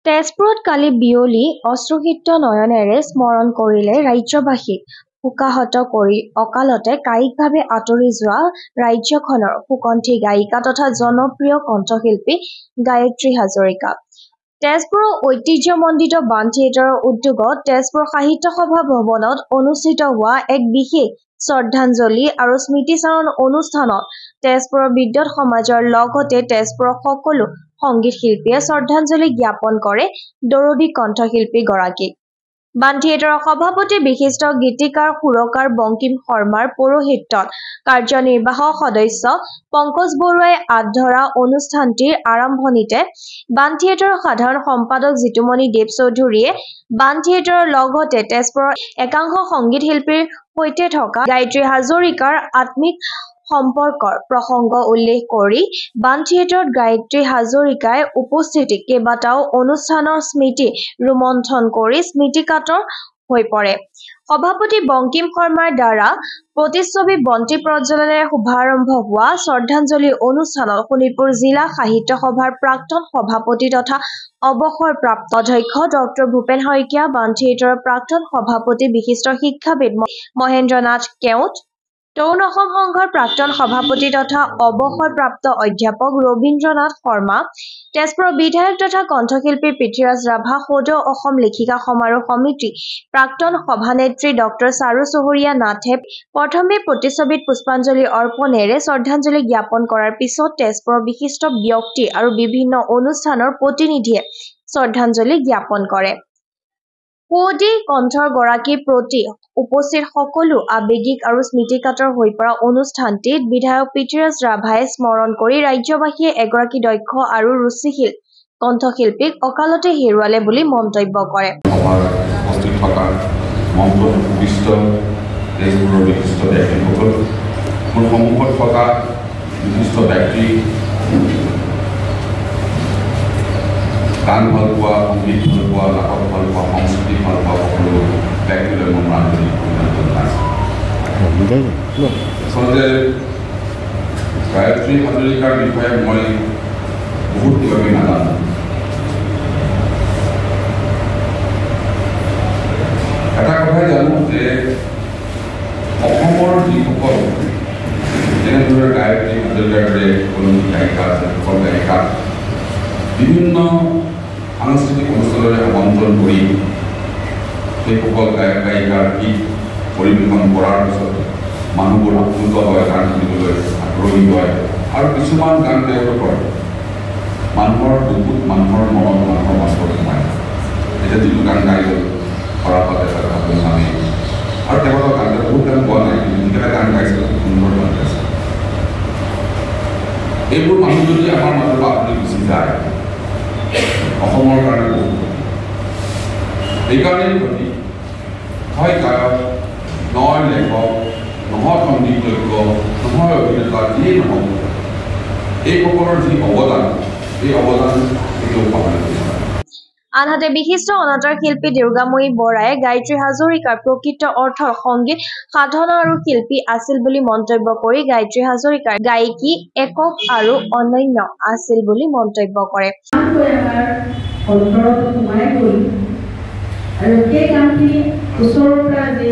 তেজপুৰত কালি বিয়লি অশ্ৰুসিক্ত নয়নেৰে স্মৰণ কৰিলে ৰাজ্যবাসীক শোকাহত কৰি অকালতে কায়িকভাৱে আঁতৰি যোৱা ৰাজ্যখনৰ সুকণ্ঠী গায়িকা তথা জনপ্ৰিয় কণ্ঠশিল্পী গায়ত্ৰী হাজৰিকা। তেজপুৰৰ ঐতিহ্যমণ্ডিত বাণ থিয়েটাৰৰ উদ্যোগত তেজপুৰ সাহিত্য সভা ভৱনত অনুষ্ঠিত হোৱা এক বিশেষ শ্ৰদ্ধাঞ্জলি আৰু স্মৃতিচাৰণ অনুষ্ঠানত তেজপুৰৰ বিদ্যুৎ সমাজৰ লগতে তেজপুৰৰ সকলো সংগীত শিল্পীয়ে শ্ৰদ্ধাঞ্জলি জ্ঞাপন কৰে দৰদী কণ্ঠশিল্পী গৰাকীক। বাণ থিয়েটাৰৰ সভাপতি বিশিষ্ট গীতিকাৰ সুৰকাৰ বংকিম শৰ্মাৰ পৌৰোহিত্যত কাৰ্যনিৰ্বাহক সদস্য পংকজ বৰুৱাই আঁত ধৰা অনুষ্ঠানটিৰ আৰম্ভণিতে বাণ থিয়েটাৰৰ সাধাৰণ সম্পাদক জিতুমণি দেৱ চৌধুৰীয়ে বাণ থিয়েটাৰৰ লগতে তেজপুৰৰ একাংশ সংগীত শিল্পীৰ সৈতে থকা গায়ত্ৰী হাজৰিকাৰ আত্মিক সম্পৰ্কৰ প্ৰসংগ উল্লেখ কৰি বাণ থিয়েটাৰত গায়ত্ৰী হাজৰিকাই উপস্থিতি কেইবাটাও অনুষ্ঠানৰ স্মৃতি ৰোমন্থন কৰি স্মৃতিকাতৰ হৈ পৰে। সভাপতি বংকিম শৰ্মাৰ দ্বাৰা প্ৰতিচ্ছবি বন্তি প্ৰজ্বলনেৰে শুভাৰম্ভ হোৱা শ্ৰদ্ধাঞ্জলি অনুষ্ঠানত শোণিতপুৰ জিলা সাহিত্য সভাৰ প্ৰাক্তন সভাপতি তথা অৱসৰপ্ৰাপ্ত অধ্যক্ষ ডক্টৰ ভূপেন শইকীয়া, বাণ থিয়েটাৰৰ প্ৰাক্তন সভাপতি বিশিষ্ট শিক্ষাবিদ মহেন্দ্ৰ নাথ কেওট, তৰুণ অসম সংঘৰ প্ৰাক্তন সভাপতি তথা অৱসৰপ্ৰাপ্ত অধ্যাপক ৰবীন্দ্ৰ নাথ শৰ্মা, তেজপুৰৰ বিধায়ক তথা কণ্ঠশিল্পী পৃথ্বীৰাজ ৰাভা, সদৌ অসম লেখিকা সমাৰোহ সমিতি প্ৰাক্তন সভানেত্ৰী ডক্টৰ চাৰু চুবুৰীয়া নাথে প্ৰথমে প্ৰতিচ্ছবিত পুষ্পাঞ্জলি অৰ্পণেৰে শ্ৰদ্ধাঞ্জলি জ্ঞাপন কৰাৰ পিছত তেজপুৰৰ বিশিষ্ট ব্যক্তি আৰু বিভিন্ন অনুষ্ঠানৰ প্ৰতিনিধিয়ে শ্ৰদ্ধাঞ্জলি জ্ঞাপন কৰে। সুৱদী কণ্ঠৰ গৰাকীৰ প্ৰতি উপস্থিত সকলো আৱেগিক আৰু স্মৃতিকাতৰ হৈ পৰা অনুষ্ঠানটিত বিধায়ক পৃথ্বীৰাজ ৰাভাই স্মৰণ কৰি ৰাজ্যবাসীয়ে এগৰাকী দক্ষ আৰু ৰুচিশীল কণ্ঠশিল্পীক অকালতে হেৰুৱালে বুলি মন্তব্য কৰে। গান ভাল পোৱা, সংগীত ভাল পোৱা, নাটক ভাল পোৱা, সংস্কৃতি ভাল পোৱা সকলো ব্যক্তিলৈ মোৰ আন্তৰিক অভিনন্দন জনাইছোঁ। আচলতে গায়ত্ৰী হাজৰিকাৰ বিষয়ে মই বহুত কিবাকিবি নাজানো। এটা কথাই জানো যে অসমৰ যিসকল যেনেদৰে গায়ত্ৰী হাজৰিকাৰ দৰে সকলো গায়িকা আছে, সকলো গায়িকাক বিভিন্ন সাংস্কৃতিক অনুষ্ঠানলৈ আমন্ত্ৰণ কৰি সেইসকল গায়ক গায়িকাৰ গীত পৰিৱেশন কৰাৰ পিছত মানুহবোৰ আপ্লুত হয়, গান শুনিবলৈ আগ্ৰহী হয় আৰু কিছুমান গান তেওঁলোকৰ মানুহৰ বুকুত, মানুহৰ মনত, মানুহৰ মাজত সোমায়। এতিয়া যিটো গান গাই গ'ল সৰাপাতে আপুনি নামে আৰু তেওঁলোকৰ গান বহুত গান গোৱা নাই, কিন্তু যিকেইটা গান গাইছে খুব সুন্দৰ গান গাইছে। এইবোৰ মানুহ যদি আমাৰ মাজৰ পৰা আপুনি গুচি যায় অসমৰ কাৰণে বহুত এইকাৰণেই প্ৰতি হয় গায়ক, নহয় লেখক, নহয় সংগীতজ্ঞ, নহয় অভিনেতা, যিয়েই নহওক এইসকলৰ যি অৱদান, এই অৱদান কেতিয়াও পাহৰিব নোৱাৰে। আনহাতে বিশিষ্ট অনাটৰ শিল্পী দুৰ্গাময়ী বৰাই গায়ত্ৰী হাজৰিকাৰ প্ৰকৃত অৰ্থৰ সংগীত সাধনা আৰু শিল্পী আছিল বুলি মন্তব্য কৰি গায়ত্ৰী হাজৰিকাৰ গায়িকী একক আৰু অনন্য আছিল বুলি মন্তব্য কৰে। আৰু সেই কামখিনি ওচৰৰ পৰা যে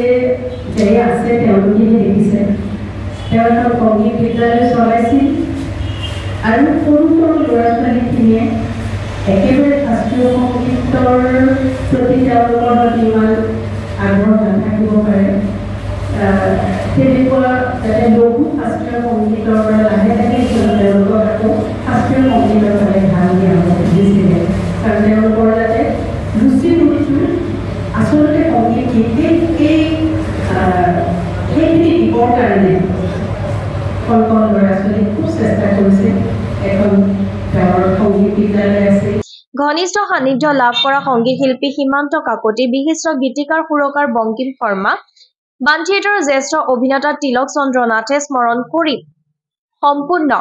আছে তেওঁলোকে দেখিছে। তেওঁ এখন সংগীত বিদ্যালয় চলাইছিল আৰু সৰু সৰু ল'ৰা ছোৱালীখিনিয়ে একেবাৰে শাস্ত্ৰীয় সংগীতৰ প্ৰতি তেওঁলোকৰ ইমান আগ্ৰহ নাথাকিব পাৰে, তেনেকুৱা যাতে লঘু শাস্ত্ৰীয় সংগীতৰ পৰা লাহে লাহে তেওঁলোকক আকৌ শাস্ত্ৰীয় সংগীতৰ ফালে ধ্যান দিয়া দিছিলে। কাৰণ তেওঁলোকৰ যাতে ৰুচি আচলতে সংগীত সেইখিনি দিবৰ কাৰণে কণ ল'ৰা ছোৱালীক খুব চেষ্টা কৰিছে। এখন গাঁৱৰ সংগীত বিদ্যালয় আছে। ঘনিষ্ঠ সান্নিধ্য লাভ কৰা সংগীত শিল্পী সীমান্ত কাকতি, বিশিষ্ট গীতিকাৰ সুৰকাৰ বংকিম শৰ্মা, বাণ থিয়েটাৰৰ জ্যেষ্ঠ অভিনেতা তিলক চন্দ্ৰ নাথে স্মৰণ কৰি সম্পূৰ্ণ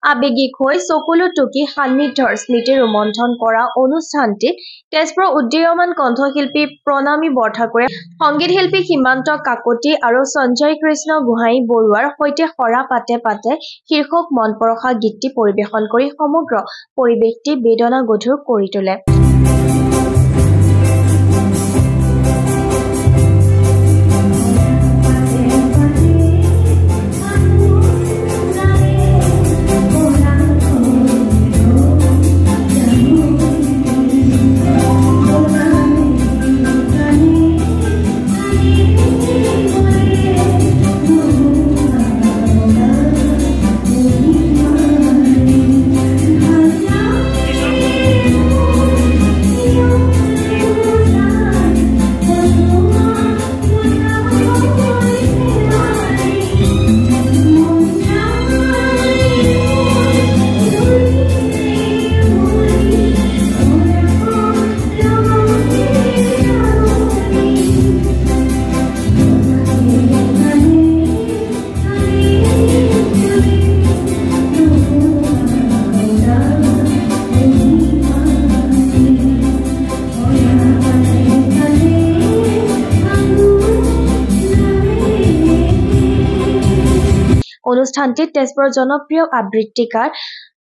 আৱেগিক হৈ চকুলো টুকি সান্নিধ্যৰ স্মৃতি ৰোমন্থন কৰা অনুষ্ঠানটিত তেজপুৰৰ উদীয়মান কণ্ঠশিল্পী প্ৰণামী বৰঠাকুৰে, সংগীত শিল্পী সীমান্ত কাকতি আৰু সঞ্জয় কৃষ্ণ গোহাঁই বৰুৱাৰ সৈতে সৰা পাতে পাতে শীৰ্ষক মন পৰশা গীতটি পৰিৱেশন কৰি সমগ্ৰ পৰিৱেশটি বেদনা গধুৰ কৰি তোলে। অনুষ্ঠানটিত তেজপুৰৰ জনপ্ৰিয় আবৃত্তিকাৰ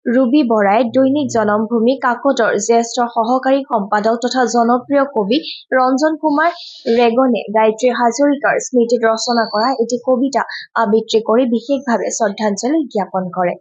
ৰুবি বৰাই, দৈনিক জনমভূমি কাকতৰ জ্যেষ্ঠ সহকাৰী সম্পাদক তথা জনপ্ৰিয় কবি ৰঞ্জন কুমাৰ ৰেগনে গায়ত্ৰী হাজৰিকাৰ স্মৃতিত ৰচনা কৰা এটি কবিতা আবৃত্তি কৰি বিশেষভাৱে শ্ৰদ্ধাঞ্জলি জ্ঞাপন কৰে।